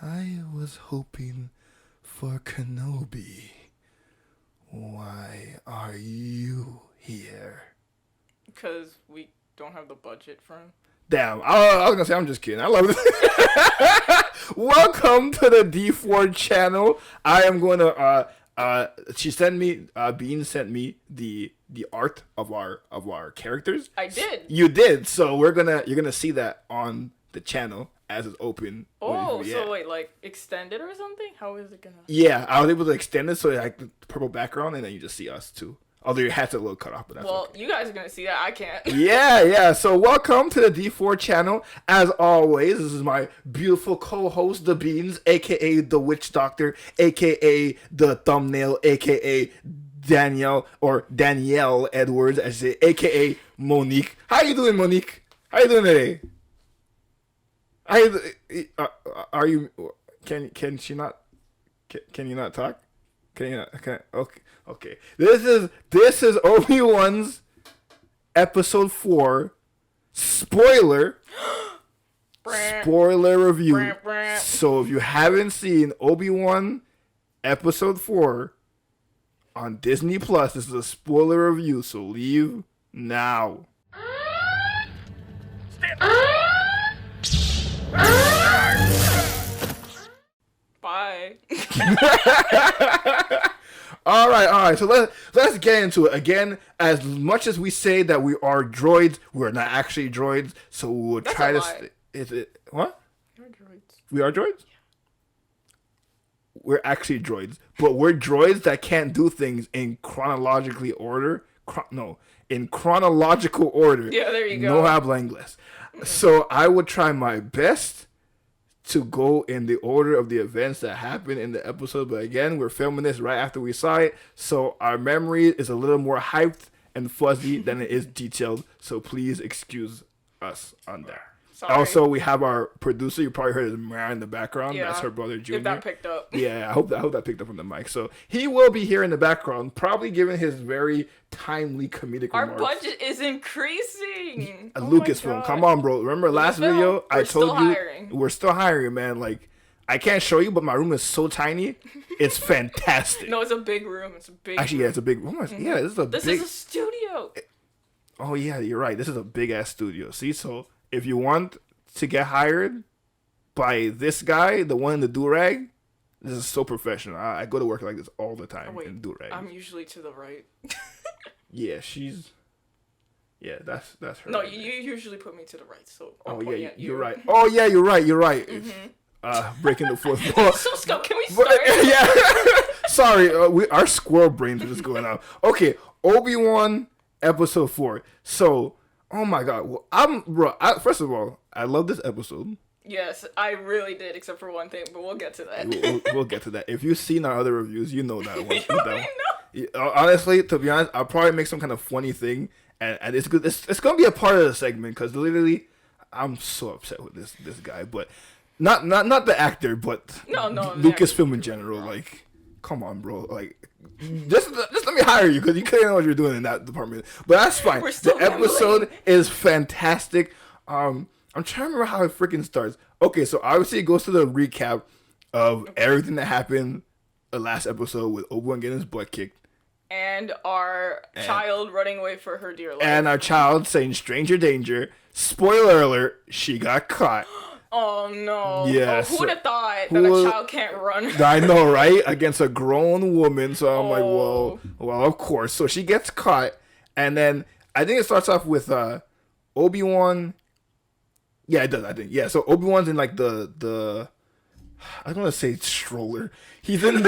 I was hoping for Kenobi. Why are you here? Because we don't have the budget for him. Damn, I was gonna say I'm just kidding. I love it. Welcome to the D4 channel. I am going to she sent me Bean sent me the art of our characters. I did. You did. So you're gonna see that on the channel as it's open. Oh, yeah. So wait, like extended or something? How is it gonna? Yeah, I was able to extend it so like the purple background, and then you just see us too. Although your hat's a little cut off, but that's okay. You guys are gonna see that. I can't. Yeah. So welcome to the D4 channel. As always, this is my beautiful co-host, the Beans, aka the Witch Doctor, aka the Thumbnail, aka Danielle Edwards, I say, aka Monique. How you doing, Monique? How you doing today? Are you? Can she not? Can you not talk? Can you not? Okay. This is Obi Wan's episode 4 spoiler review. So if you haven't seen Obi Wan episode 4 on Disney Plus, this is a spoiler review. So leave now. Bye. All right. So let's get into it. Again, as much as we say that we are droids, we're not actually droids. So we'll That's try a to. lie. Is it what? You're droids. We are droids. We're actually droids, but we're droids that can't do things in chronologically order. In chronological order. Yeah, there you go. No habla inglés. So I would try my best to go in the order of the events that happened in the episode, but again, we're filming this right after we saw it, so our memory is a little more hyped and fuzzy than it is detailed, so please excuse us on that. Sorry. Also, we have our producer. You probably heard his Mara in the background. Yeah, that's her brother Junior. If that picked up. Yeah, I hope that picked up on the mic. So he will be here in the background, probably giving his very timely comedic Our remarks. budget is increasing. A Lucasfilm, come on, bro. Remember last video I told you we're still hiring, man. Like I can't show you, but my room is so tiny, it's fantastic. No, it's a big room. It's a big. Actually, room. yeah, it's a big room. Mm-hmm. Yeah, this is a studio. Oh yeah, you're right. This is a big ass studio. See, so if you want to get hired by this guy, the one in the do-rag, this is so professional. I go to work like this all the time in do-rag. I'm usually to the right. Yeah, that's her. No, right you usually put me to the right, so you're right. Oh yeah, you're right. Mm-hmm. Breaking the fourth wall. So can we start? Yeah. Sorry, our squirrel brains are just going out. Okay, Obi Wan episode 4. So, oh my god, well, first of all, I love this episode. Yes, I really did, except for one thing, but we'll get to that. We'll get to that. If you've seen our other reviews, you know that one. You already know. Honestly, to be honest, I'll probably make some kind of funny thing, and it's good. It's gonna be a part of the segment because literally, I'm so upset with this guy, but not the actor, but no, Lucasfilm in general. Like, come on, bro. Like, just let me hire you because you couldn't know what you're doing in that department. But that's fine. The episode is fantastic. I'm trying to remember how it freaking starts. Okay, so obviously it goes to the recap of everything that happened the last episode with Obi-Wan getting his butt kicked. And our child running away for her dear life. And our child saying stranger danger. Spoiler alert, she got caught. Oh no. Yeah. Who would have thought that a child can't run? I know, right? Against a grown woman. So I'm like, well, of course. So she gets caught. And then I think it starts off with Obi-Wan. Yeah, it does, I think. Yeah, so Obi-Wan's in like the I don't want to say stroller. He's in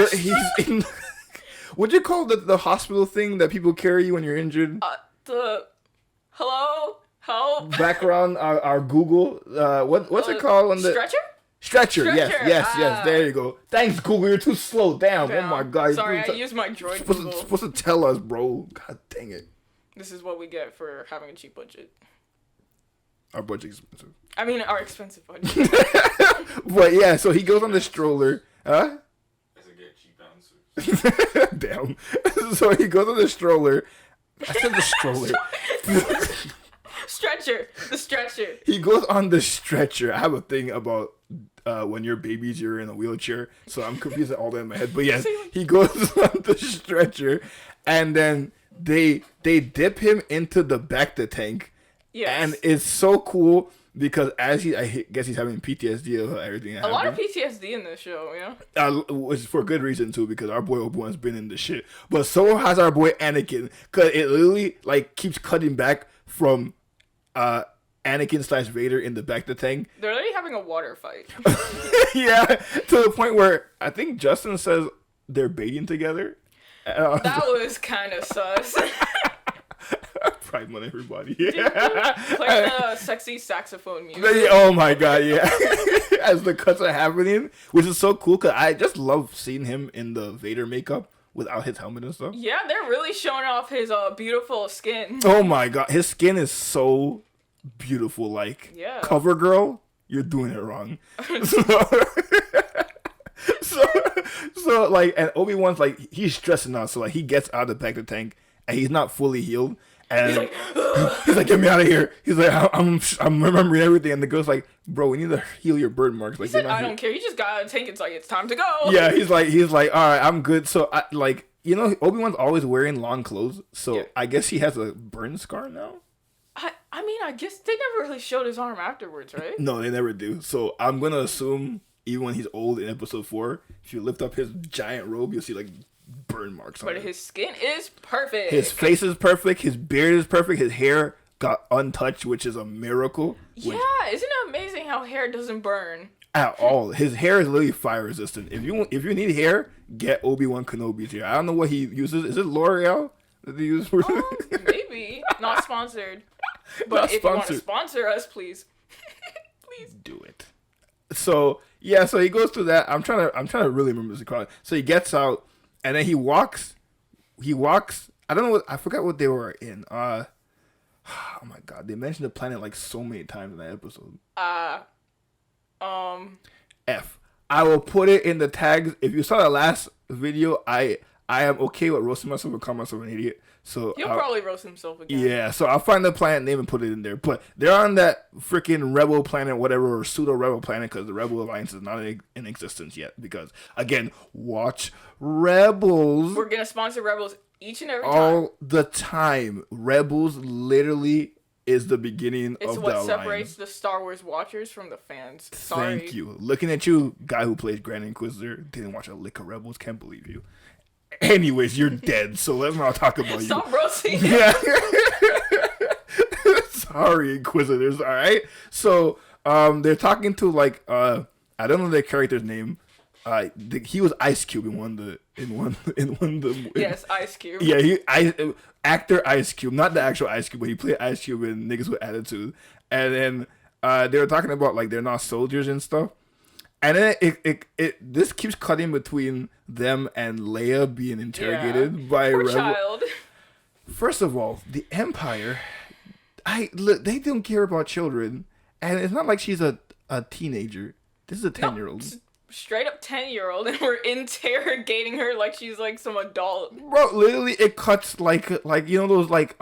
what'd you call the hospital thing that people carry you when you're injured? Hello? Help? Background our Google. What's it called on the Stretcher? Yes. There you go. Thanks, Google. You're too slow. Damn. Oh my god. Sorry, I used my droid Google. Supposed to tell us, bro. God dang it. This is what we get for having a cheap budget. Our budget's expensive. I mean, our expensive budget. But yeah, so he goes on the stroller. Huh? As a get cheap answers. Damn. So he goes on the stroller. I said the stroller. Stretcher. The stretcher. He goes on the stretcher. I have a thing about when you're babies, you're in a wheelchair. So I'm confusing all that in my head. But yes, he goes on the stretcher, and then they dip him into the Bacta tank. Yes. And it's so cool because I guess he's having PTSD of everything. A lot of PTSD in this show, yeah. Which is for good reason too, because our boy Obi-Wan's been in the shit. But so has our boy Anakin, because it literally like keeps cutting back from Anakin / Vader in the Bacta tank. They're literally having a water fight. Yeah, to the point where I think Justin says they're baiting together. That was kind of sus. Pride on everybody. Play the sexy saxophone music. Oh my god, yeah. As the cuts are happening, which is so cool, because I just love seeing him in the Vader makeup without his helmet and stuff. Yeah, they're really showing off his beautiful skin. Oh my god, his skin is so beautiful. Like, yeah. Cover girl, you're doing it wrong. so like, and Obi-Wan's like, he's stressing out, so like he gets out of the Bacta tank and he's not fully healed. And he's like, get me out of here. He's like, I'm remembering everything. And the girl's like, bro, we need to heal your burn marks. Like, he said, I don't care. You just got out of the tank. It's like, it's time to go. Yeah, he's like, all right, I'm good. So Obi-Wan's always wearing long clothes. So yeah. I guess he has a burn scar now. I mean, I guess they never really showed his arm afterwards, right? No, they never do. So I'm going to assume even when he's old in episode 4, if you lift up his giant robe, you'll see like burn marks on it. But his skin is perfect. His face is perfect. His beard is perfect. His hair got untouched, which is a miracle. Yeah, isn't it amazing how hair doesn't burn? At all. His hair is literally fire resistant. If you need hair, get Obi-Wan Kenobi's hair. I don't know what he uses. Is it L'Oreal that they use for maybe. Not sponsored. But if you want to sponsor us, please. Please do it. So yeah, so he goes through that. I'm trying to really remember this call. So he gets out and then he walks. I don't know I forgot what they were in. Oh my god, they mentioned the planet like so many times in that episode. F. I will put it in the tags. If you saw the last video, I am okay with roasting myself and calling myself an idiot. So he'll probably roast himself again. Yeah, so I'll find the planet name and put it in there. But they're on that freaking rebel planet, whatever, or pseudo rebel planet, because the Rebel Alliance is not in existence yet. Because again, watch Rebels. We're gonna sponsor Rebels each and every time. All the time. Rebels literally is the beginning of the alliance. It's what separates the Star Wars watchers from the fans. Sorry. Thank you. Looking at you, guy who plays Grand Inquisitor, didn't watch a lick of Rebels. Can't believe you. Anyways, you're dead, so let's not talk about you. Stop roasting. Yeah. Sorry, Inquisitors. All right. So, they're talking to like I don't know their character's name. He was Ice Cube in one. Yes, Ice Cube. Yeah, actor Ice Cube, not the actual Ice Cube, but he played Ice Cube in Niggas with Attitude. And then they were talking about like they're not soldiers and stuff. And then this keeps cutting between them and Leia being interrogated by a rebel. Child. First of all, the Empire, they don't care about children, and it's not like she's a teenager. This is a 10-year-old. Straight up 10-year-old, and we're interrogating her like she's like some adult. Bro, literally, it cuts like you know those like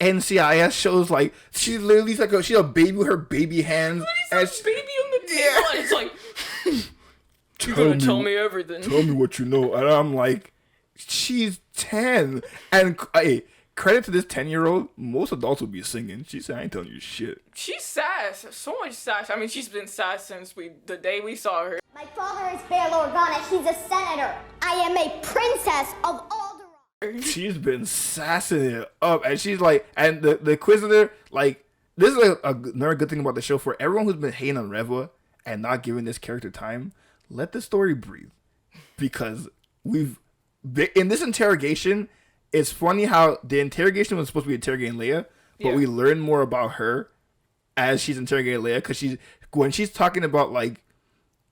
NCIS shows. Like she's literally like she's a baby with her baby hands, and baby on the table, and it's like. You're gonna tell me everything. Tell me what you know. And I'm like, she's 10. And hey, credit to this 10-year-old. Most adults will be singing. She said, I ain't telling you shit. She's sass. So much sass. I mean, she's been sass since the day we saw her. My father is Bail Organa. He's a senator. I am a princess of Alderaan. She's been sassing it up. And she's like, and the Inquisitor, like, this is another good thing about the show. For everyone who's been hating on Reva and not giving this character time, let the story breathe, because in this interrogation, it's funny how the interrogation was supposed to be interrogating Leia, but we learn more about her as she's interrogating Leia, because when she's talking about like,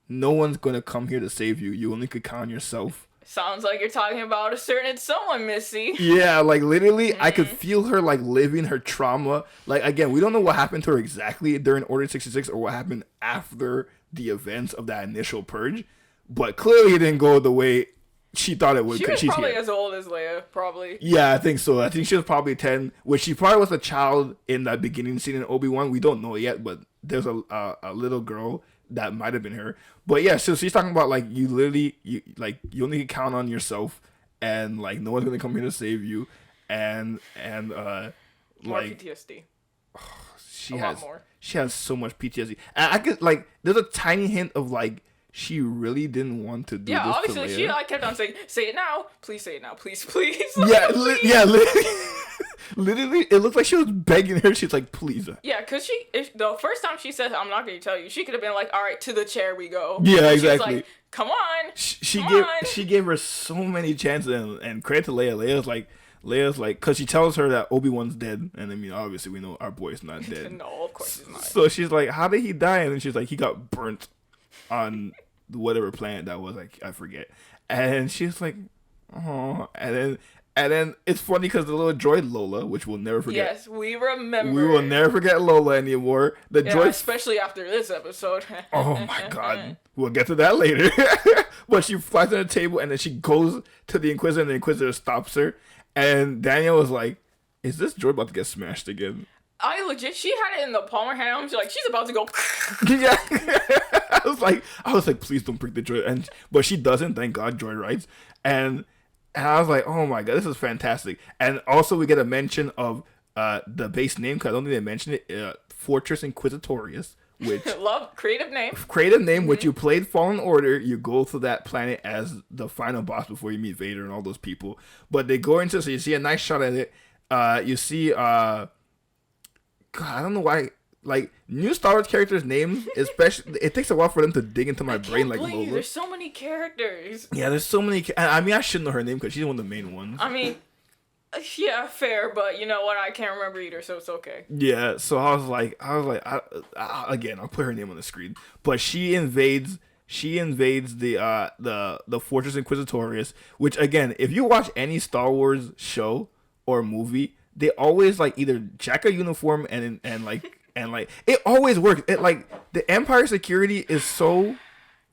no one's gonna come here to save you, you only could count on yourself. Sounds like you're talking about a certain someone, Missy. Yeah, like literally, I could feel her like living her trauma. Like again, we don't know what happened to her exactly during Order 66 or what happened after the events of that initial purge, but clearly it didn't go the way she thought it would. She was probably as old as Leia, probably. Yeah, I think so. I think she was probably 10, which she probably was a child in that beginning scene in Obi-Wan. We don't know yet, but there's a little girl that might have been her. But yeah, so she's talking about like you only can count on yourself, and like no one's gonna come here to save you, and more like PTSD. She has so much PTSD. And I could like there's a tiny hint of like she really didn't want to do this. Yeah, obviously to Leia. she like kept on saying, "Say it now, please say it now, please, please." Yeah, please. literally, it looked like she was begging her. She's like, "Please." Yeah, because the first time she said, "I'm not going to tell you," she could have been like, "All right, to the chair we go." Yeah, exactly. exactly. Like, come on. She gave her so many chances, and credit to Leia. Leia's like, because she tells her that Obi Wan's dead, and I mean, obviously we know our boy's not dead. No, of course he's not. So she's like, "How did he die?" And she's like, "He got burnt on whatever planet that was, like I forget." And she's like, "Oh," and then it's funny because the little droid Lola, which we'll never forget. Yes, we remember. We will never forget Lola anymore. The droid, especially after this episode. Oh my god, we'll get to that later. But she flies on the table and then she goes to the Inquisitor, and the Inquisitor stops her. And Daniel was like, "Is this droid about to get smashed again?" She had it in the palm of her hand. She's about to go. Yeah. I was like, please don't break the droid. But she doesn't, thank God, droid rights. And I was like, oh my god, this is fantastic. And also we get a mention of the base name, because I don't think they mentioned it, Fortress Inquisitorius, which love creative name, which you played Fallen Order. You go to that planet as the final boss before you meet Vader and all those people. But they go into, so you see a nice shot at it. You see God, I don't know why, like new Star Wars characters' names, especially it takes a while for them to dig into my brain. Like Lola. There's so many characters. Yeah, there's so many. I mean, I should know her name because she's one of the main ones. I mean, yeah, fair, but you know what? I can't remember either, so it's okay. Yeah, so I was like, again, I'll put her name on the screen. But she invades the Fortress Inquisitorius, which again, if you watch any Star Wars show or movie, they always like either jack a uniform and it always works. It like the Empire security is so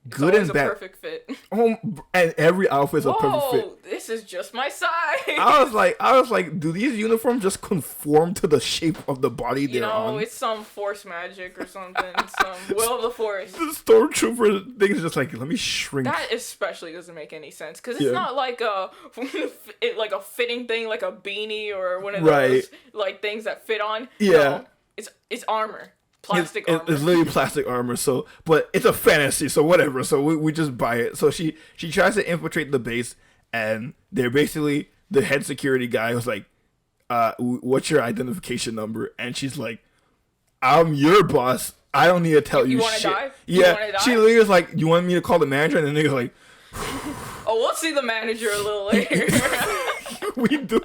good and bad. Perfect fit. Oh, and every outfit is a perfect fit. This is just my size. I was like, do these uniforms just conform to the shape of the body they're on? It's some force magic or something. Some will of the force. The stormtrooper thing is just like, let me shrink. That especially doesn't make any sense because it's not like a fitting thing, like a beanie or one of those like things that fit on. Yeah, no, it's armor. Plastic armor. It's literally plastic armor. So, but it's a fantasy, so whatever. So we just buy it. So she tries to infiltrate the base, and they're basically the head security guy was like, "What's your identification number?" And she's like, "I'm your boss. I don't need to tell you wanna shit." Die? Yeah, she literally was like, "You want me to call the manager?" And the nigga's like, "Oh, we'll see the manager a little later." We do.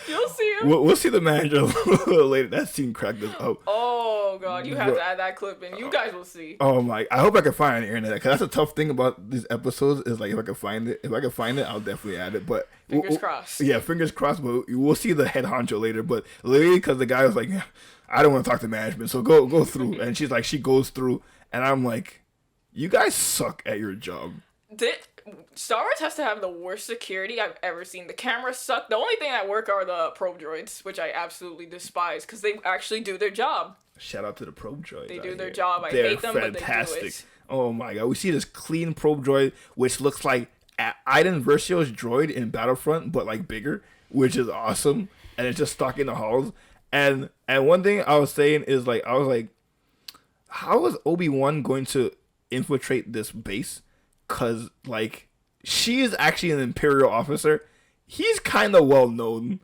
You'll see him. We'll see the manager a little later. That scene cracked us up. Oh god, you have to add that clip in. You guys will see. Oh my! I hope I can find it on the internet, because that's a tough thing about these episodes. Is like if I can find it, I'll definitely add it. But fingers crossed. Yeah, fingers crossed. But we'll see the head honcho later. But literally, because the guy was like, "I don't want to talk to management, so go through." And she's like, she goes through, and I'm like, "You guys suck at your job." Star Wars has to have the worst security I've ever seen. The cameras suck. The only thing that work are the probe droids, which I absolutely despise because they actually do their job. Shout out to the probe droids. They do their job. I hate them, but they do it. Oh my god, we see this clean probe droid, which looks like Iden Versio's droid in Battlefront, but like bigger, which is awesome. And it's just stuck in the halls. And one thing I was saying is like, I was like, how is Obi Wan going to infiltrate this base? Because, like, she is actually an Imperial officer. He's kind of well known.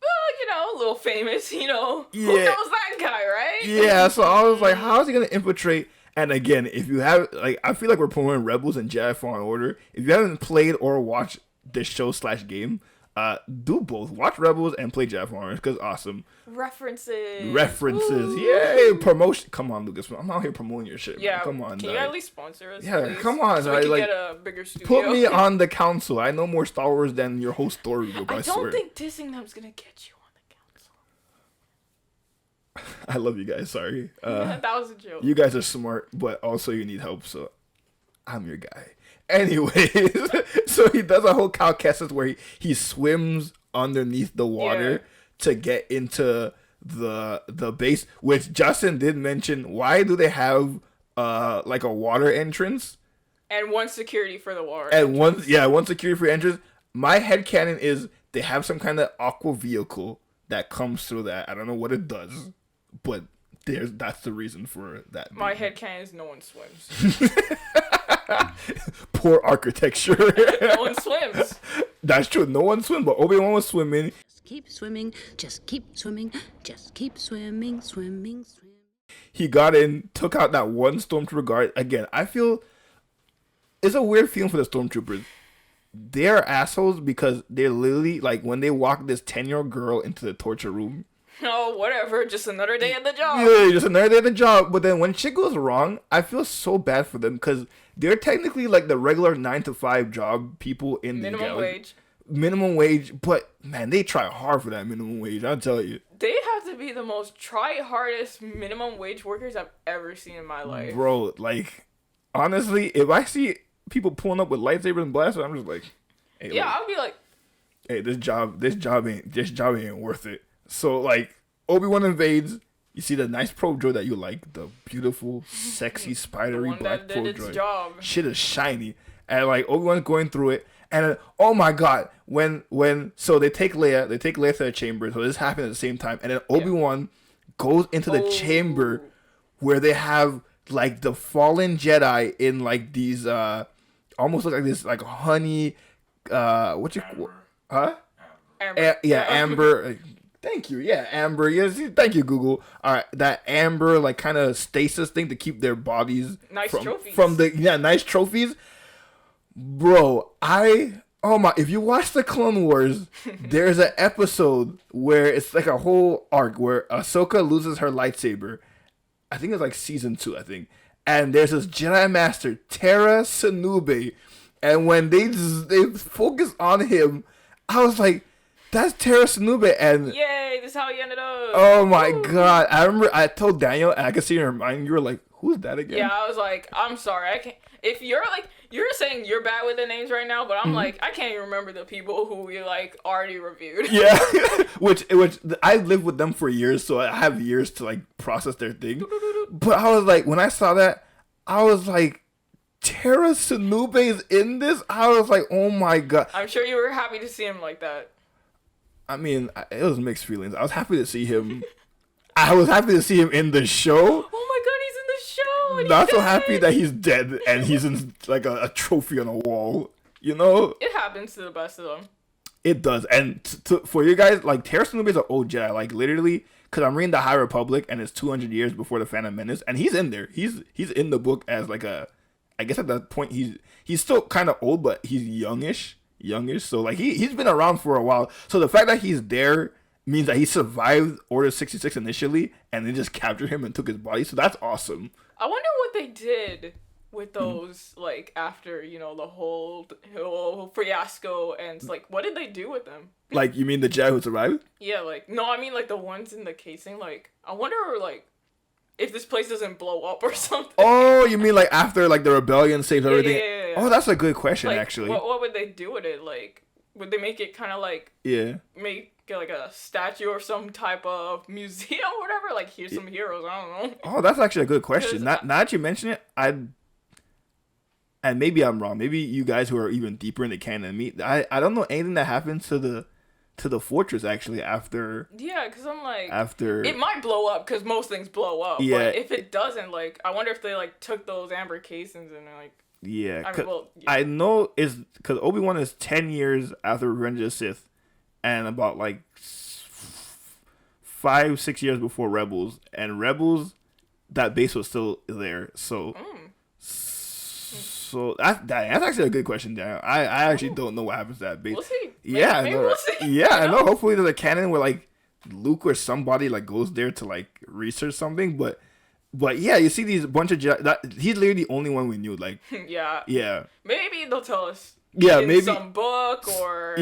Well, a little famous, Yeah. Who knows that guy, right? Yeah, so I was like, how is he going to infiltrate? And again, if you have, like, I feel like we're promoting Rebels and Jedi Fallen Order. If you haven't played or watched this show/game, do both. Watch Rebels and play Jedi Fallen Order, because awesome. References. Ooh. Yay! Promotion. Come on, Lucas. I'm out here promoting your shit. Yeah. Man. Come on. Can you at least sponsor us? Yeah, please? come on. So we can get a bigger studio. Put me on the council. I know more Star Wars than your whole story group, I swear. don't think dissing them is gonna get you on the council. I love you guys. Sorry. That was a joke. You guys are smart, but also you need help, so I'm your guy. Anyways, so he does a whole Cal Kestis where he swims underneath the water to get into the base, which Justin did mention. Why do they have like a water entrance. And one security for the water. And one security for entrance. My headcanon is they have some kind of aqua vehicle that comes through that. I don't know what it does, but that's the reason for that. My headcanon is no one swims. Poor architecture. No one swims. That's true. No one swims, but Obi Wan was swimming. Just keep swimming, just keep swimming, just keep swimming, swimming, swim. He got in, took out that one stormtrooper guard. Again, I feel it's a weird feeling for the stormtroopers. They're assholes because they're literally like when they walk this 10-year-old girl into the torture room. Oh, whatever. Just another day at the job. Yeah, just another day at the job. But then when shit goes wrong, I feel so bad for them because they're technically like the regular 9-to-5 job people in the minimum wage. Minimum wage, but man, they try hard for that minimum wage. I'll tell you. They have to be the most hardest minimum wage workers I've ever seen in my life. Bro, like honestly, if I see people pulling up with lightsabers and blasters, I'm just like, hey, yeah, look, I'll be like, hey, this job ain't worth it. So like Obi-Wan invades. You see the nice probe droid that you like, the beautiful, sexy, spidery black probe droid. Job. Shit is shiny, and like Obi-Wan's going through it, and oh my god, so they take Leia to the chamber. So this happened at the same time, and then Obi-Wan goes into the chamber where they have like the fallen Jedi in like these almost look like this like honey Amber. Amber. Thank you. Yeah, amber. Yes, thank you, Google. All right, that amber like kind of stasis thing to keep their bodies nice trophies. Nice trophies. Bro, if you watch the Clone Wars, there's an episode where it's like a whole arc where Ahsoka loses her lightsaber. I think it's like season 2, I think. And there's this Jedi Master, Tera Sinube, and when they focus on him, I was like, that's Tera Sinube, and yay, this is how he ended up. Oh my god. I remember I told Daniel, and I could see in her mind, you were like, who's that again? Yeah, I was like, I'm sorry, I can't. If you're saying you're bad with the names right now, but I'm like, I can't even remember the people who we like already reviewed. Yeah, which I lived with them for years, so I have years to like process their thing. But I was like, when I saw that, I was like, Tera Sinube is in this? I was like, oh my god. I'm sure you were happy to see him like that. I mean, it was mixed feelings. I was happy to see him. I was happy to see him in the show. Oh my god, he's in the show. And not so happy that he's dead and he's in like a trophy on a wall. You know? It happens to the best of them. It does. And for you guys, like, Tera Sinube is an old Jedi. Like, literally, because I'm reading the High Republic and it's 200 years before the Phantom Menace. And he's in there. He's in the book as like I guess at that point he's still kind of old, but he's youngish. So like he's been around for a while. So the fact that he's there means that he survived Order 66 initially, and they just captured him and took his body. So that's awesome. I wonder what they did with those like after the whole fiasco, and like what did they do with them? Like, you mean the Jedi who survived? Yeah, like no, I mean like the ones in the casing. Like I wonder like if this place doesn't blow up or something. Oh, you mean like after like the rebellion saves everything? Yeah. Oh, that's a good question, like, actually. What would they do with it? Like, would they make it kind of like make it like a statue or some type of museum or whatever? Like, here's some heroes. I don't know. Oh, that's actually a good question. Now that you mention it, and maybe I'm wrong. Maybe you guys who are even deeper in the canon than me, I don't know anything that happens to the fortress actually after. Yeah, because I'm like, it might blow up because most things blow up. Yeah. But if it doesn't, like, I wonder if they like took those amber casings and like. Yeah, yeah. I know it's because Obi-Wan is 10 years after Revenge of the Sith, and about like 5-6 years before Rebels, and Rebels, that base was still there. So, so that's actually a good question, Daniel. I actually don't know what happens to that base. We'll see. Maybe we'll see. Yeah, I know. Hopefully, there's a canon where like Luke or somebody like goes there to like research something, but yeah, you see these bunch of Jedi. He's literally the only one we knew. Like, yeah. Maybe they'll tell us. Yeah, in maybe some book or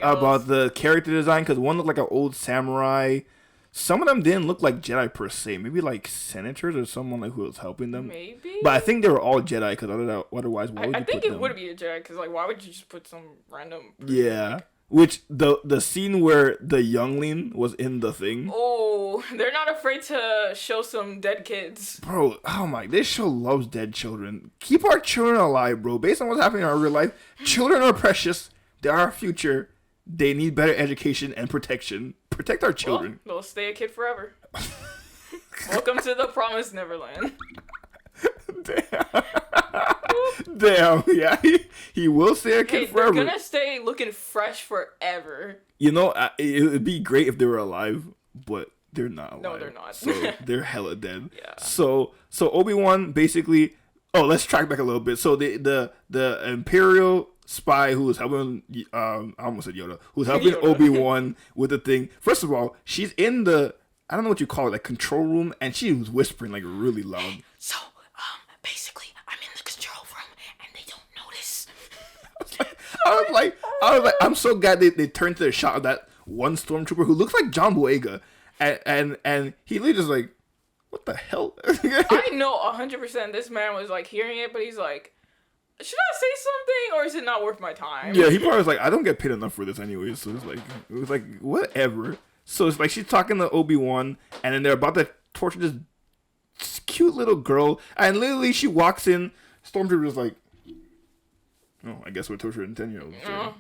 about the character design, because one looked like an old samurai. Some of them didn't look like Jedi per se. Maybe like senators or someone like who was helping them. Maybe. But I think they were all Jedi, because otherwise, why would you I think put it them? would be a Jedi, because like why would you just put some random? Yeah. Which the scene where the youngling was in the thing. Oh, they're not afraid to show some dead kids. Bro, oh my, this show loves dead children. Keep our children alive, bro. Based on what's happening in our real life, children are precious. They are our future. They need better education and protection. Protect our children. Well, they'll stay a kid forever. Welcome to the promised Neverland. Damn, yeah, he will stay a kid forever. They're gonna stay looking fresh forever. You know, it would be great if they were alive, but they're not alive. No, they're not. So they're hella dead. Yeah. So Obi Wan basically. Oh, let's track back a little bit. So the Imperial spy who was helping, I almost said Yoda, who's helping Obi Wan with the thing. First of all, she's in the, I don't know what you call it, like control room, and she was whispering like really loud. So, basically, I'm in the control room, and they don't notice. I was like, I'm so glad they turned to the shot of that one stormtrooper who looks like John Boyega, and he literally just like, what the hell? I know 100% this man was like hearing it, but he's like, should I say something or is it not worth my time? Yeah, he probably was like, I don't get paid enough for this anyway, so it was like whatever. So it's like she's talking to Obi-Wan, and then they're about to torture this cute little girl, and literally she walks in, Stormtrooper's like, oh, I guess we're torturing 10-year-olds. So,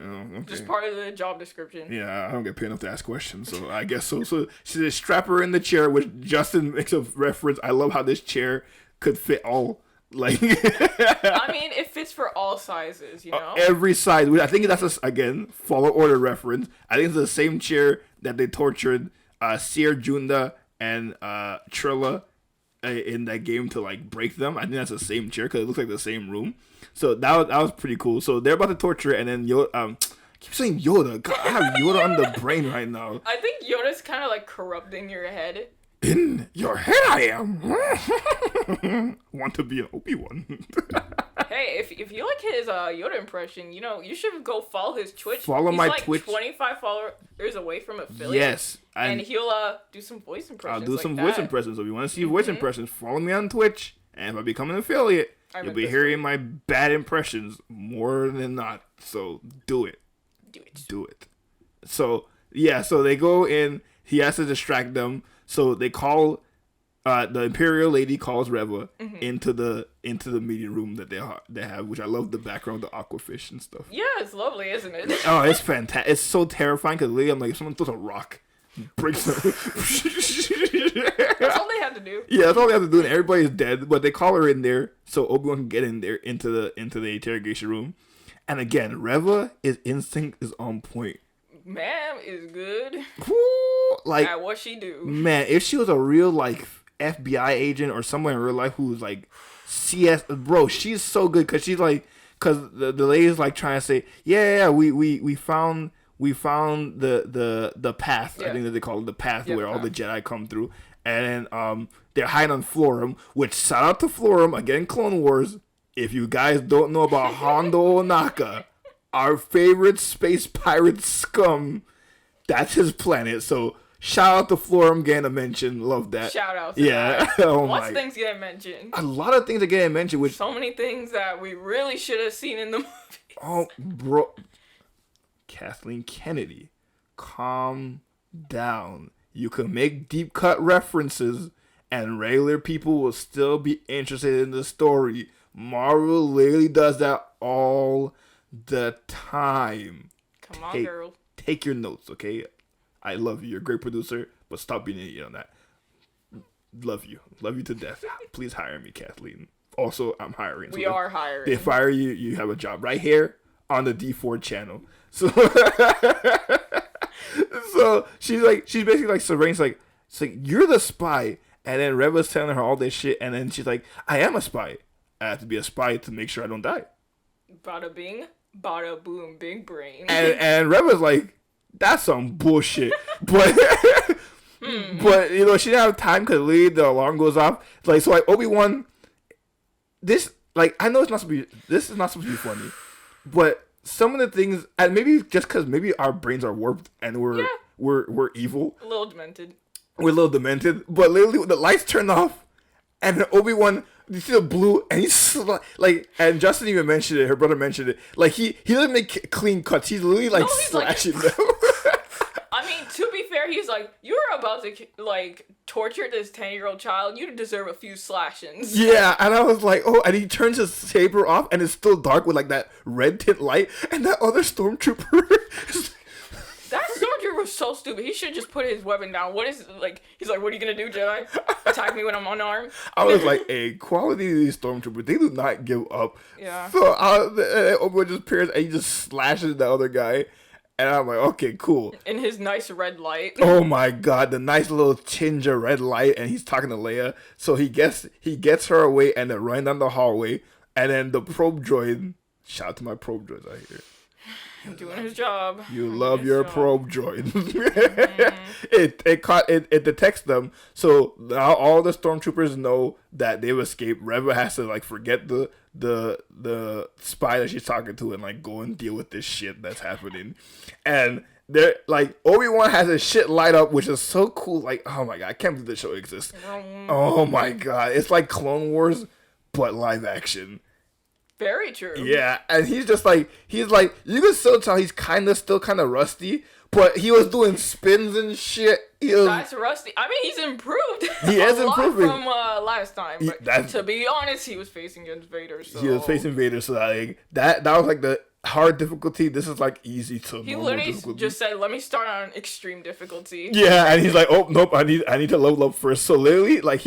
okay. Just part of the job description. Yeah, I don't get paid enough to ask questions, so I guess so. So she says, strap her in the chair, which Justin makes a reference. I love how this chair could fit all, like... I mean, it fits for all sizes, you know? Every size. I think that's, again, Follow Order reference. I think it's the same chair that they tortured Seer Junda and Trilla in that game to, like, break them. I think that's the same chair because it looks like the same room. So that was pretty cool. So they're about to torture it, and then Yoda, I keep saying Yoda. God, I have Yoda on the brain right now. I think Yoda's kind of like corrupting your head. In your head I am. Want to be an Obi-Wan. Hey, if you like his Yoda impression, you know, you should go follow his Twitch. Follow my like Twitch. 25 followers away from affiliate. Yes. And he'll do some voice impressions. I'll do like some that. voice impressions. So if you want to see voice impressions, follow me on Twitch. And if I become an affiliate, you'll be hearing my bad impressions more than not. So do it. Do it. So, yeah, so they go in. He has to distract them. So they call, the Imperial lady calls Reva into the meeting room that they have, which I love the background, the aquafish and stuff. Yeah, it's lovely, isn't it? Oh, it's fantastic. It's so terrifying because literally I'm like, if someone throws a rock, breaks them. That's all they had to do. Yeah, that's all they have to do, and everybody's dead. But they call her in there so Obi-Wan can get in there into the interrogation room. And again, Reva's instinct is on point. Ma'am is good. Woo, like at what she do. Man, if she was a real like FBI agent or someone in real life who was like CS, bro, she's so good because she's like, because the lady's like trying to say, yeah, we found the path. Yeah. I think that they call it the path, Yeah, where the all the path. Jedi come through, and they're hiding on Florum. Which shout out to Florum again, Clone Wars. If you guys don't know about Hondo Onaka, our favorite space pirate scum, that's his planet. So shout out to Florum getting a mention. Love that. Shout out to yeah. that. Oh Lots my. of things get mentioned. A lot of things are getting mentioned. Which So many things that we really should have seen in the movie. oh bro, Kathleen Kennedy, calm down. You can make deep cut references, and regular people will still be interested in the story. Marvel literally does that all the time. Come on, girl. Take your notes, okay? I love you. You're a great producer, but stop being an idiot on that. Love you to death. Please hire me, Kathleen. Also, I'm hiring. We are hiring. They fire you, you have a job right here on the D4 channel. So, so she's basically like Serene's like, it's like, you're the spy, and then Reva's telling her all this shit, and then she's like, I am a spy. I have to be a spy to make sure I don't die. Bada bing, bada boom, big brain. And Reva's like, that's some bullshit. But but you know, she didn't have time because literally the alarm goes off. Like, so like Obi-Wan, this, like, I know this is not supposed to be funny, but some of the things, and maybe just because maybe our brains are warped and we're evil. A little demented. We're a little demented, but literally when the lights turn off And then Obi-Wan, you see the blue, and he's like, and Justin even mentioned it. Her brother mentioned it. Like he doesn't make clean cuts. He's literally like slashing them. I mean, to be fair, he's like, you're about to like torture this 10-year-old child. You deserve a few slashings. Yeah, and I was like, oh, and he turns his saber off, and it's still dark with like that red tint light, and that other stormtrooper. That stormtrooper was so stupid. He should just put his weapon down. What is like? He's like, what are you gonna do, Jedi? Attack me when I'm unarmed? I was like, hey, quality of these stormtroopers, they do not give up. Yeah. So Obi-Wan just appears and he just slashes the other guy. And I'm like, okay, cool. In his nice red light. Oh my god, the nice little tinge of red light, and he's talking to Leia. So he gets her away, and they're running down the hallway. And then the probe droid, shout out to my probe droids out here. Doing his job. You love your probe droid. It detects them, so now all the stormtroopers know that they've escaped. Reva has to like forget the spy that she's talking to and like go and deal with this shit that's happening. And they're like, Obi-Wan has a shit light up, which is so cool. Like, oh my god, I can't believe this show exists. Oh my god, it's like Clone Wars but live action. Very true. Yeah, and he's like, you can still tell he's still kind of rusty, but he was doing spins and shit. That's rusty. I mean, he's improved. He is improving from last time. But to be honest, he was facing against Vader. So he was facing Vader, so like that was like the hard difficulty. This is like easy to. He literally just said, "Let me start on extreme difficulty." Yeah, and he's like, "Oh nope, I need to level up first." So literally, like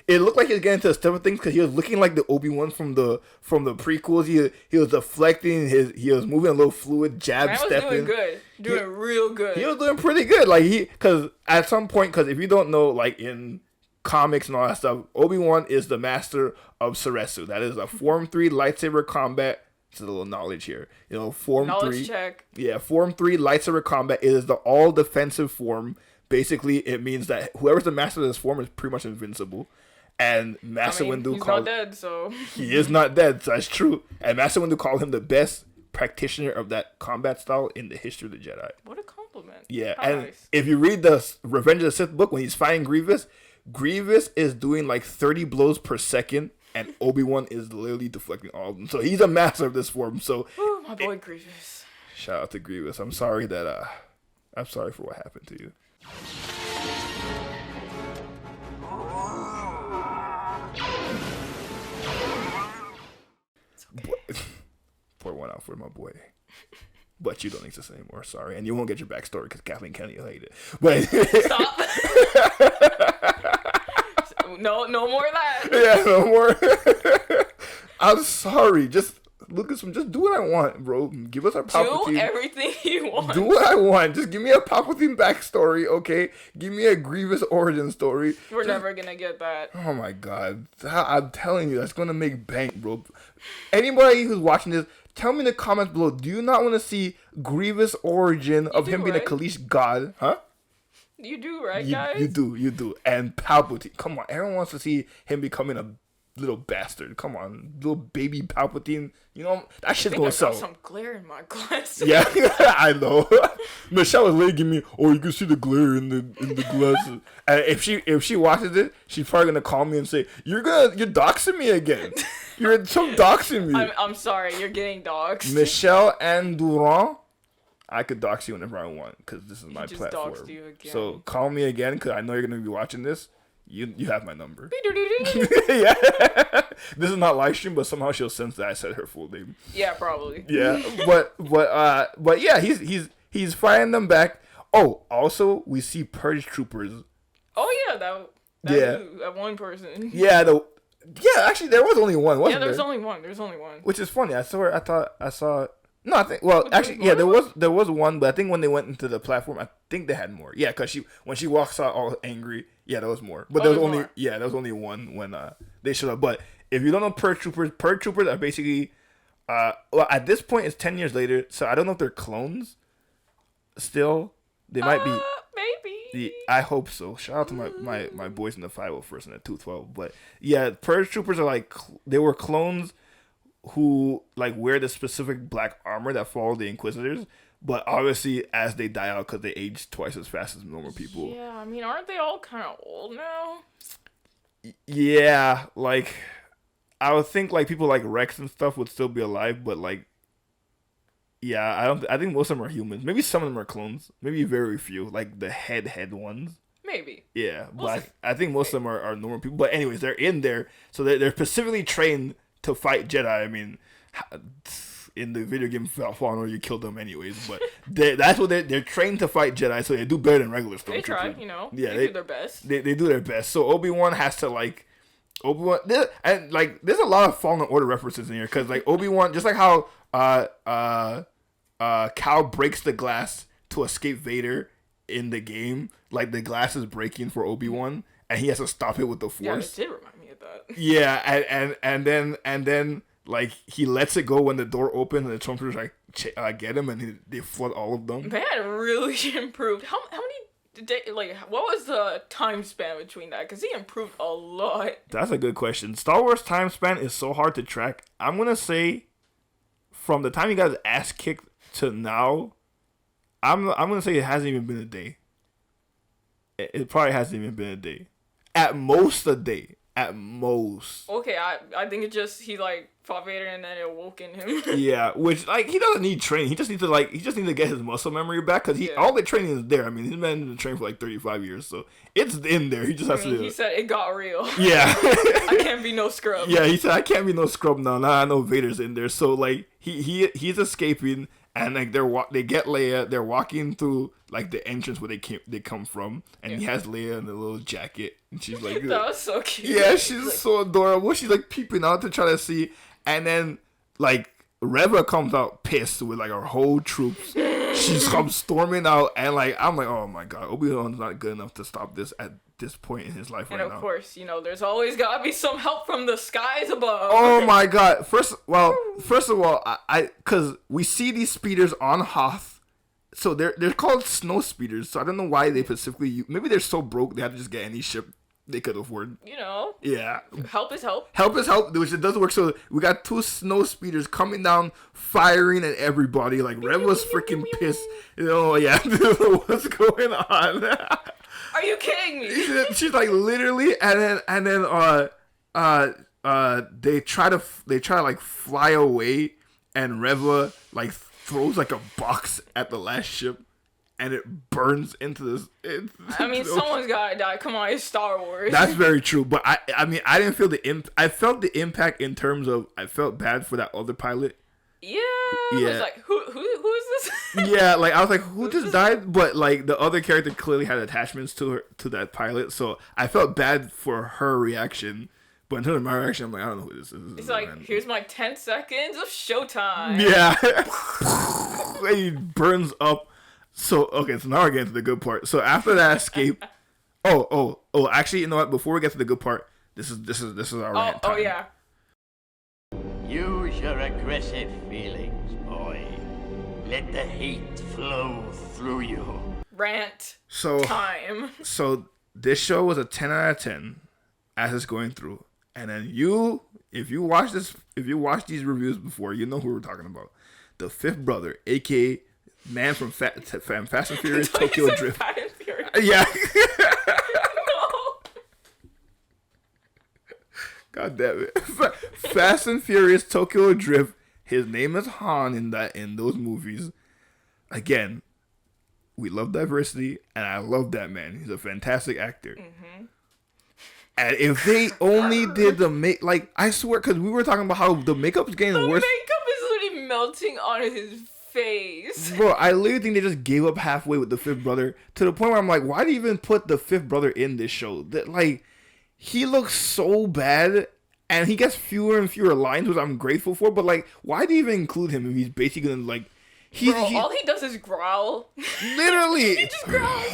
it looked like he was getting to the step of things because he was looking like the Obi-Wan from the prequels. He was deflecting, he was moving a little fluid, stepping. Doing real good. He was doing pretty good. Like because at some point, because if you don't know, like in comics and all that stuff, Obi-Wan is the master of Seresu. That is a Form 3 lightsaber combat. It's a little knowledge here. Form knowledge 3. Check. Yeah, Form 3 lightsaber combat is the all defensive form. Basically, it means that whoever's the master of this form is pretty much invincible. And Master Windu he's not dead, so he is not dead. So that's true. And Master Windu called him the best practitioner of that combat style in the history of the Jedi. What a compliment! Yeah, How and nice. if you read the Revenge of the Sith book when he's fighting Grievous is doing like 30 blows per second, and Obi-Wan is literally deflecting all of them. So he's a master of this form. So ooh, my boy Grievous. Shout out to Grievous. I'm sorry for what happened to you. Pour one out for my boy. But you don't exist anymore, sorry. And you won't get your backstory because Kathleen Kennedy will hate it. But Stop. No more of that. Yeah, no more. I'm sorry. Just Lucas, just do what I want, bro. Give us our Palpatine. Do everything you want. Do what I want. Just give me a Palpatine backstory, okay? Give me a Grievous origin story. We're never gonna get that. Oh my god. I'm telling you, that's gonna make bank, bro. Anybody who's watching this, tell me in the comments below, do you not want to see Grievous origin of him being a Kalish god? Huh? You do, right, guys? You do. And Palpatine. Come on, everyone wants to see him becoming a little bastard. Come on, little baby Palpatine. That shit's gonna sell. I got some glare in my glasses. Yeah, I know. Michelle was literally giving me, you can see the glare in the glasses. And if she watches it, she's probably gonna call me and say, you're doxing me again. You're doxing me. I'm sorry, you're getting doxed. Michelle and Durand, I could dox you whenever I want because this is my just platform. doxed you again. So call me again because I know you're gonna be watching this. You have my number. Yeah. Yeah. This is not live stream, but somehow she'll sense that I said her full name. Yeah, probably. Yeah, but yeah, he's firing them back. Oh, also we see purge troopers. Oh yeah, that one person. Yeah, actually there was only one, wasn't there? There's only one. There's only one. Which is funny. I saw. No, I think. Well, actually, yeah, there was one, but I think when they went into the platform, I think they had more. Yeah, because when she walks out all angry, yeah, there was more. But there was only one when they showed up. But if you don't know purge troopers are basically, well, at this point it's 10 years later, so I don't know if they're clones. Still, they might be. Maybe. I hope so. Shout out to my boys in the 501st and the 212. But yeah, purge troopers are like they were clones who like wear the specific black armor that follow the Inquisitors, but obviously as they die out because they age twice as fast as normal people. Yeah, I mean, aren't they all kind of old now? Yeah, like I would think like people like Rex and stuff would still be alive, but like yeah, I don't. I think most of them are humans. Maybe some of them are clones. Maybe very few, like the head ones. Maybe. Yeah, We'll but see. I think most of them are normal people. But anyways, they're in there, so they're specifically trained to fight Jedi. I mean, in the video game Fallen Order, you kill them anyways. But that's what they're trained to fight Jedi, so they do better than regular stormtroopers. They try, you know. Yeah, they do their best. They do their best. So Obi-Wan has to like Obi-Wan, and like there's a lot of Fallen Order references in here because like Obi-Wan, just like how Cal breaks the glass to escape Vader in the game, like the glass is breaking for Obi-Wan and he has to stop it with the Yeah, it Force. did remind me of that. Yeah, and then like he lets it go when the door opens and the stormtroopers like get him and they flood all of them. Man, really improved. How many did they, like, what was the time span between that? Because he improved a lot. That's a good question. Star Wars time span is so hard to track. I'm gonna say from the time he got his ass kicked to now, I'm gonna say it hasn't even been a day. It probably hasn't even been a day. At most a day. At most. Okay, I think it just, he, like, fought Vader and then it awoke in him. Yeah, which like he doesn't need training. He just needs to get his muscle memory back because Yeah. all the training is there. I mean, he's been trained for like 35 years, so it's in there. He just has to. He said it got real. Yeah. I can't be no scrub. Yeah, he said I can't be no scrub now. Now I know Vader's in there. So like he's escaping and like they get Leia. They're walking through like the entrance where they come from, and he has Leia in a little jacket, and she's like, That was so cute. yeah, she's so adorable. She's like peeping out to try to see, and then like Reva comes out pissed with like her whole troops. She comes storming out, and like I'm like, oh my god, Obi-Wan's not good enough to stop this at this point in his life And right of now. course, you know, there's always gotta be some help from the skies above. Oh my god! First of all, I because we see these speeders on Hoth, so they're called snow speeders. So I don't know why they specifically. Maybe they're so broke they had to just get any ship they could afford. You know, Yeah, help is help. help is help, which it does work. So we got two snow speeders coming down, firing at everybody. Like Rev was freaking pissed. You know, yeah, what's going on? Are you kidding me? She's like literally, and then they try to like fly away, and Reva like throws like a box at the last ship, and it burns into this. I mean, someone's gotta die. Come on, it's Star Wars. That's very true, but I mean I didn't feel I felt the impact in terms of I felt bad for that other pilot. yeah. Yeah. It's like who is this? Yeah, like I was like, who just died? But like the other character clearly had attachments to that pilot, so I felt bad for her reaction. But in terms of my reaction, I'm like, I don't know who this is. It's like, here's my 10 seconds of showtime. Yeah, he burns up. So okay, so now we're getting to the good part. So after that escape, oh, actually, you know what? Before we get to the good part, this is our rant time. Oh yeah. Use your aggressive feelings, boy. Let the hate flow through you. Rant So time. So this show was a 10 out of 10 as it's going through. And then if you watch these reviews before, you know who we're talking about. The fifth brother, aka man from Fast and Furious Tokyo Drift. Fast and Furious. Yeah. No. God damn it. Fast and Furious Tokyo Drift. His name is Han in those movies. Again, we love diversity, and I love that man. He's a fantastic actor. Mm-hmm. And if they only did the I swear, because we were talking about how the makeup's getting The worse. makeup is literally melting on his face. Bro, I literally think they just gave up halfway with the fifth brother to the point where I'm like, why do you even put the fifth brother in this show? That like, he looks so bad, and he gets fewer and fewer lines, which I'm grateful for. But like, why do you even include him if he's basically gonna like, Bro, all he does is growl. literally. He just growls.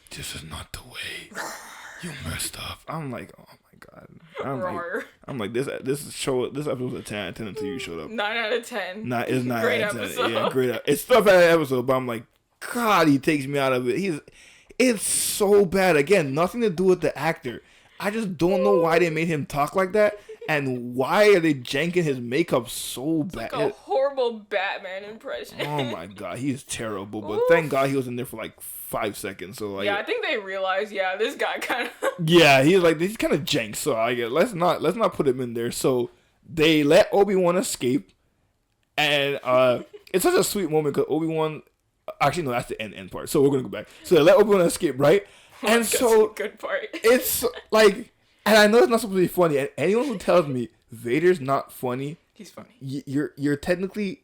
This is not the way. You messed up. I'm like, oh my god. Roar. I'm like this episode was a 10 out of 10 until you showed up. 9 out of 10. It's not Great out of 10. episode. Yeah, great. It's stuff out of the episode, but I'm like, God, he takes me out of it. It's so bad. Again, nothing to do with the actor. I just don't know why they made him talk like that, and why are they janking his makeup so bad. Like a horrible horrible Batman impression. Oh my god, he's terrible. But thank God he was in there for like 5 seconds. So like, yeah, I think they realized, this guy kind of. yeah, he's kind of jank. So I guess let's not put him in there. So they let Obi-Wan escape, and it's such a sweet moment because Obi-Wan. Actually, no, that's the end part. So we're gonna go back. So they let Obi-Wan escape, right? And so good part. it's like, and I know it's not supposed to be funny. And anyone who tells me Vader's not funny, he's funny. You're technically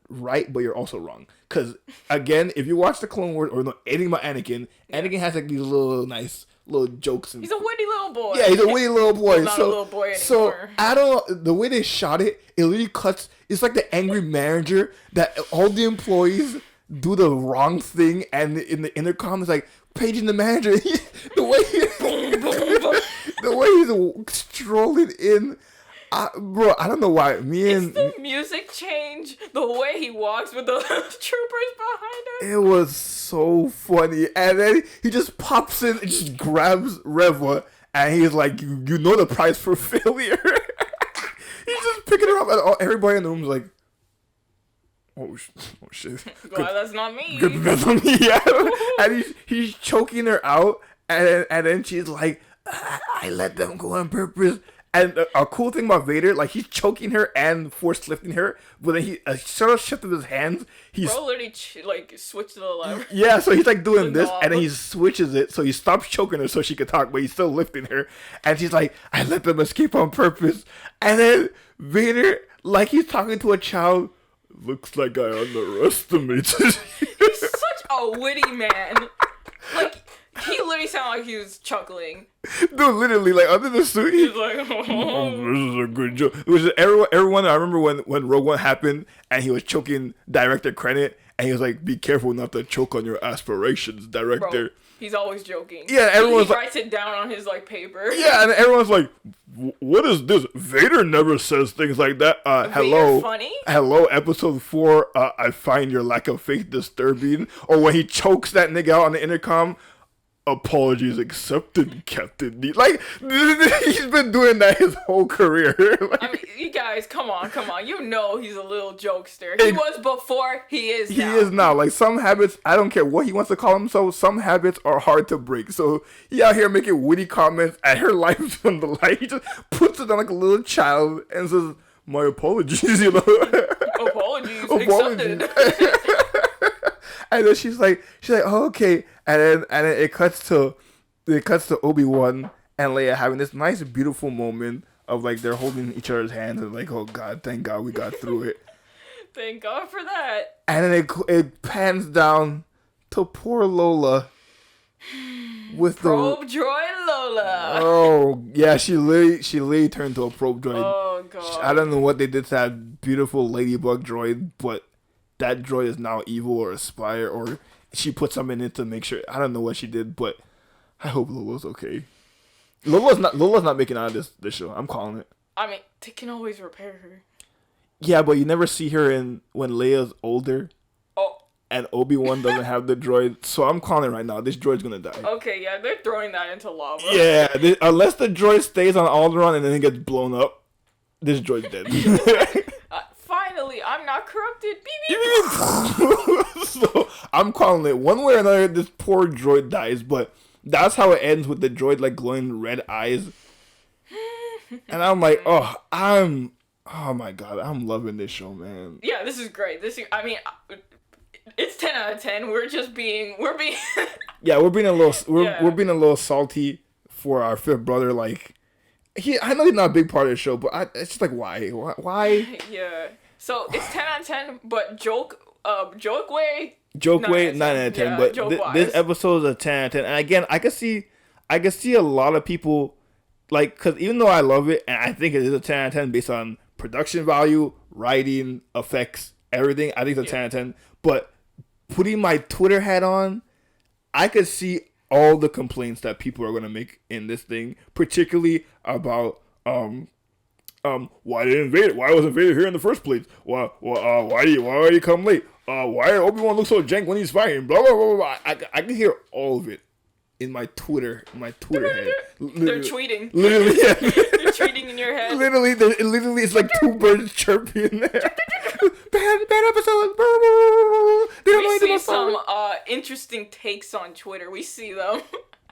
right, but you're also wrong. Because again, if you watch the Clone Wars or know anything about Anakin, Anakin has like these little nice little jokes. And he's a witty little boy. Yeah, he's a witty little boy. Well, not a little boy so anymore. I don't. The way they shot it, it literally cuts. It's like the angry manager that all the employees do the wrong thing, and in the intercom it's like paging the manager. the way he's strolling in, bro. I don't know why. It's the music change, the way he walks with the troopers behind him. It was so funny, and then he just pops in and just grabs Reva, and he's like, "You know the price for failure." He's just picking her up, and everybody in the room's like, "Oh shit! Glad that's not me." Good, that's not me." Yeah, and he's choking her out, and then she's like, "I let them go on purpose." And a cool thing about Vader, like he's choking her and force lifting her, but then he sort of shift of his hands. He's Bro literally switched to the lever. yeah, so he's like doing The this, knob. and then he switches it, so he stops choking her so she could talk, but he's still lifting her. And she's like, "I let them escape on purpose." And then Vader, like he's talking to a child, "Looks like I underestimated." He's such a witty man. Like he literally sounded like he was chuckling. Dude, literally, like under the suit, He's like, "Oh, this is a good joke." It was everyone. I remember when Rogue One happened, and he was choking director Krennic, and he was like, "Be careful not to choke on your aspirations, director." Bro, he's always joking. Yeah, everyone's he like- writes it down on his paper. Yeah, and everyone's like, "What is this?" Vader never says things like that. Hello, funny? Hello, episode 4. I find your lack of faith disturbing. Or when he chokes that nigga out on the intercom, "Apologies accepted, Captain D." Like he's been doing that his whole career. Like, I mean, you guys, come on. You know he's a little jokester. He was before, he is now. he is now. Like some habits, I don't care what he wants to call himself. Some habits are hard to break. So he out here making witty comments at her life on the light. He just puts it on like a little child and says, "My apologies," you know. Apologies accepted. And then she's like, "Oh, okay." And then it cuts to Obi-Wan and Leia having this nice, beautiful moment of like they're holding each other's hands and like, "Oh God, thank God we got through it." Thank God for that. And then it pans down to poor Lola with Probe droid Lola. Oh yeah, she literally turned to a probe droid. Oh God. I don't know what they did to that beautiful ladybug droid, but that droid is now evil or a spy, or she put something in it to make sure. I don't know what she did, but I hope Lola's okay. Lola's not making out of this show. I'm calling it. I mean, they can always repair her. Yeah, but you never see her when Leia's older. Oh. And Obi-Wan doesn't have the droid, so I'm calling it right now. This droid's gonna die. Okay, yeah, they're throwing that into lava. Yeah, unless the droid stays on Alderaan and then it gets blown up, this droid's dead. Finally, I'm not corrupted. Beep, beep. So I'm calling it one way or another. This poor droid dies, but that's how it ends with the droid like glowing red eyes. And I'm like, oh my God, I'm loving this show, man. Yeah, this is great. I mean, it's 10 out of 10. We're being. Yeah, we're being a little salty for our fifth brother. Like, I know he's not a big part of the show, but it's just like, why? Yeah. So it's 10 out of 10, but joke way. 9 out of 10. Yeah, But this episode is a 10 out of 10. And again, I can see a lot of people, like, because even though I love it, and I think it is a 10 out of 10 based on production value, writing, effects, everything, I think it's a 10 out of 10. But putting my Twitter hat on, I could see all the complaints that people are going to make in this thing, particularly about why wasn't Vader here in the first place? Why did he come late? Why did Obi-Wan look so jank when he's fighting? Blah blah blah blah. I can hear all of it in my Twitter head. They're tweeting. Literally, yeah. They're tweeting in your head. Literally, it's like two birds chirping there. bad episode. They don't know We anything see about Star Wars. some interesting takes on Twitter. We see them.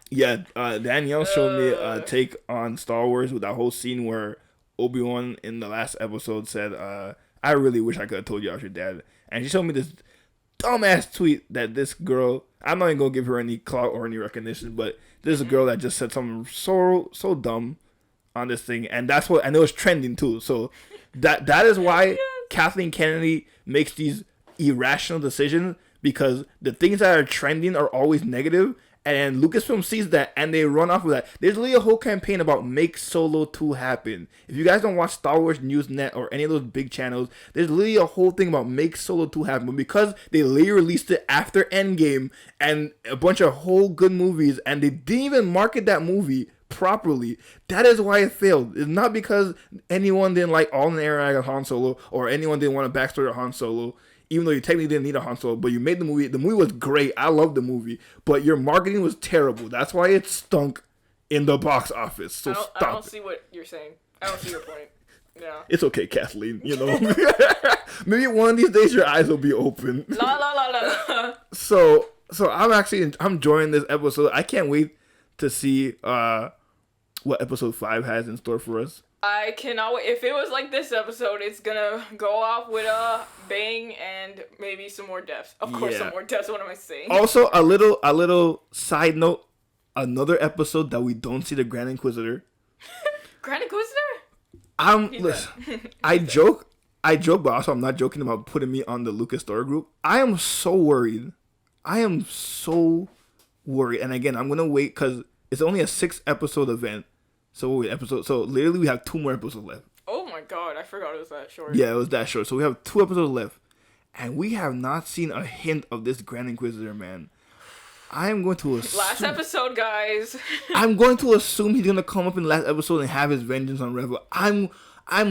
Yeah, Danielle showed me a take on Star Wars with that whole scene where Obi Wan in the last episode said, "I really wish I could have told you I was your dad." And she showed me this dumbass tweet that this girl. I'm not even gonna give her any clout or any recognition, but there's a girl that just said something so dumb on this thing, and that's what. And it was trending too. So that is why Kathleen Kennedy makes these irrational decisions, because the things that are trending are always negative. And Lucasfilm sees that and they run off of that. There's literally a whole campaign about make Solo 2 happen. If you guys don't watch Star Wars News Net or any of those big channels, there's literally a whole thing about make Solo 2 happen. But because they literally released it after Endgame and a bunch of whole good movies, and they didn't even market that movie properly, that is why it failed. It's not because anyone didn't like All in the Air of Han Solo or anyone didn't want a backstory of Han Solo. Even though you technically didn't need a Han Solo, but you made the movie. The movie was great. I loved the movie, but your marketing was terrible. That's why it stunk in the box office. So I don't see what you're saying. I don't see your point. Yeah. It's okay, Kathleen. You know, maybe one of these days your eyes will be open. La la la la. So I'm enjoying this episode. I can't wait to see what episode 5 has in store for us. I cannot wait. If it was like this episode, it's gonna go off with a bang and maybe some more deaths. Of course, some more deaths. What am I saying? Also, a little side note. Another episode that we don't see the Grand Inquisitor. Grand Inquisitor? Listen, I joke, but also I'm not joking about putting me on the Lucas Story group. I am so worried. And again, I'm gonna wait because it's only a 6-episode event. So literally we have 2 more episodes left. Oh my god, I forgot it was that short. Yeah, it was that short. So we have 2 episodes left. And we have not seen a hint of this Grand Inquisitor, man. I am going to assume... Last episode, guys. I'm going to assume he's going to come up in the last episode and have his vengeance on Rebel. I'm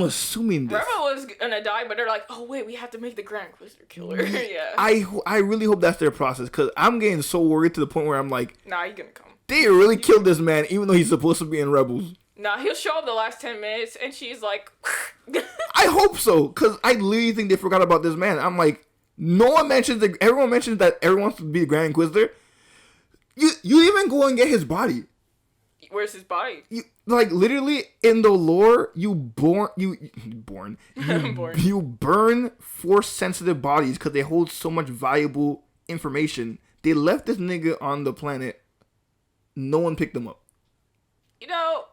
assuming this. Rebel was gonna die, but they're like, oh wait, we have to make the Grand Inquisitor killer. Yeah. I really hope that's their process, because I'm getting so worried to the point where I'm like... Nah, he's gonna come. They really killed this man, even though he's supposed to be in Rebels. Nah, he'll show up the last 10 minutes, and she's like... I hope so, because I literally think they forgot about this man. I'm like, everyone mentions that everyone wants to be the Grand Inquisitor. You even go and get his body. Where's his body? You, like, literally, in the lore, you burn Force-sensitive bodies because they hold so much valuable information. They left this nigga on the planet. No one picked him up. You know,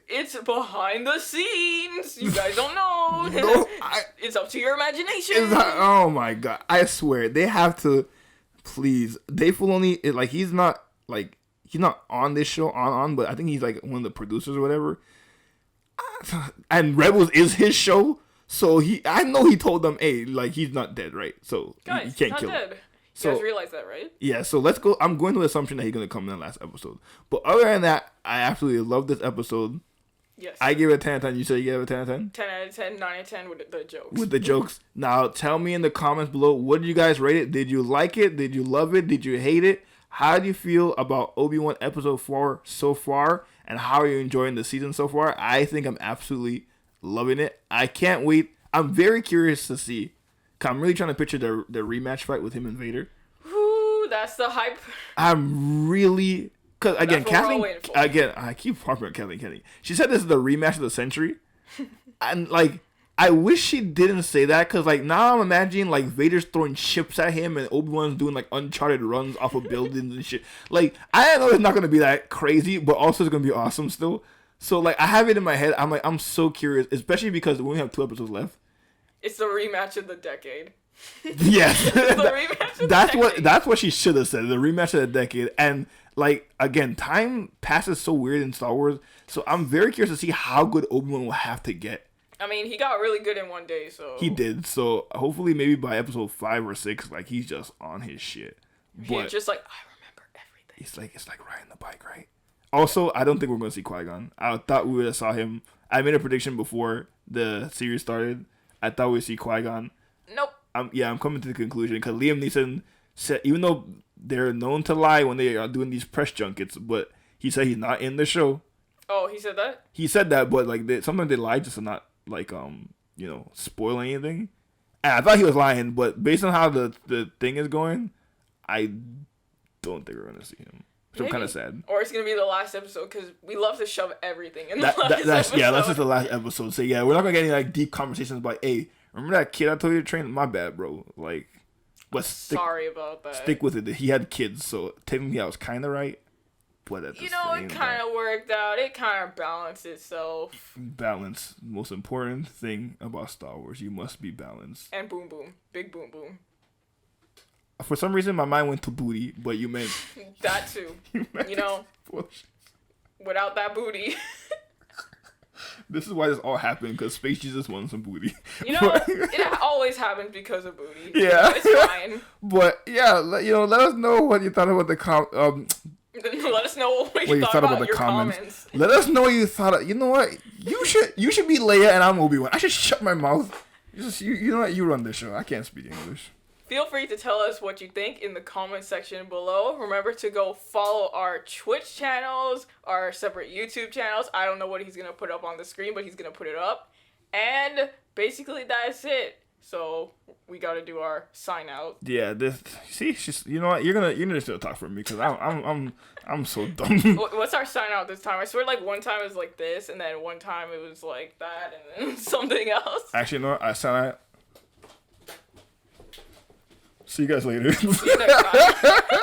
it's behind the scenes. You guys don't know. No, it's up to your imagination. Oh my god! I swear they have to. Please, Dave Filoni, he's not on this show but I think he's like one of the producers or whatever. And Rebels is his show, so I know he told them, hey, like, he's not dead, right? So guys, you can't kill him. Dead. You guys realize that, right? Yeah, so let's go. I'm going to the assumption that he's going to come in the last episode. But other than that, I absolutely love this episode. Yes. I give it a 10 out of 10. You said you gave it a 10 out of 10? 10 out of 10, 9 out of 10 with the jokes. With the jokes. Now, tell me in the comments below, what did you guys rate it? Did you like it? Did you love it? Did you hate it? How do you feel about Obi-Wan Episode 4 so far? And how are you enjoying the season so far? I think I'm absolutely loving it. I can't wait. I'm very curious to see. I'm really trying to picture the rematch fight with him and Vader. Ooh, that's the hype. I'm really... Because, again, I keep harping on Kathleen Kennedy. She said this is the rematch of the century. And, like, I wish she didn't say that, because, like, now I'm imagining, like, Vader's throwing chips at him and Obi-Wan's doing, like, Uncharted runs off of buildings and shit. Like, I know it's not going to be that crazy, but also it's going to be awesome still. So, like, I have it in my head. I'm like, I'm so curious, especially because we only have 2 episodes left. It's the rematch of the decade. Yes. That's what she should have said. The rematch of the decade. And, like, again, time passes so weird in Star Wars. So I'm very curious to see how good Obi-Wan will have to get. I mean, he got really good in one day, so... He did. So hopefully maybe by episode 5 or 6, like, he's just on his shit. But he's just like, I remember everything. It's like riding the bike, right? Also, I don't think we're going to see Qui-Gon. I thought we would have saw him. I made a prediction before the series started. I thought we'd see Qui-Gon. Nope. I'm coming to the conclusion because Liam Neeson said, even though they're known to lie when they are doing these press junkets, but he said he's not in the show. Oh, he said that? He said that, but like sometimes they lie just to not like spoil anything. And I thought he was lying, but based on how the thing is going, I don't think we're gonna see him. So I'm kind of sad. Or it's gonna be the last episode because we love to shove everything in the last episode. Yeah, that's just the last episode. So yeah, we're not gonna get any like deep conversations about, hey, remember that kid I told you to train? My bad, bro. Like, but sorry about that. Stick with it. He had kids, so technically I was kind of right. But at the it kind of worked out. It kind of balanced itself. Balance, most important thing about Star Wars. You must be balanced. And boom boom, big boom boom. For some reason, my mind went to booty, but you meant that too. Without that booty. This is why this all happened, because Space Jesus wanted some booty. It always happens because of booty. Yeah, it's fine. But yeah, let us know what you thought about the Let us know what you thought about your comments. Let us know what you thought. You know what? You should be Leia and I'm Obi Wan. I should shut my mouth. You know what? You run this show. I can't speak English. Feel free to tell us what you think in the comment section below. Remember to go follow our Twitch channels, our separate YouTube channels. I don't know what he's going to put up on the screen, but he's going to put it up. And basically that's it. So we got to do our sign out. Yeah, you know what? You're gonna still talk for me because I'm so dumb. What's our sign out this time? I swear, like one time it was like this, and then one time it was like that, and then something else. Actually, no, I sign out. See you guys later. See you next time.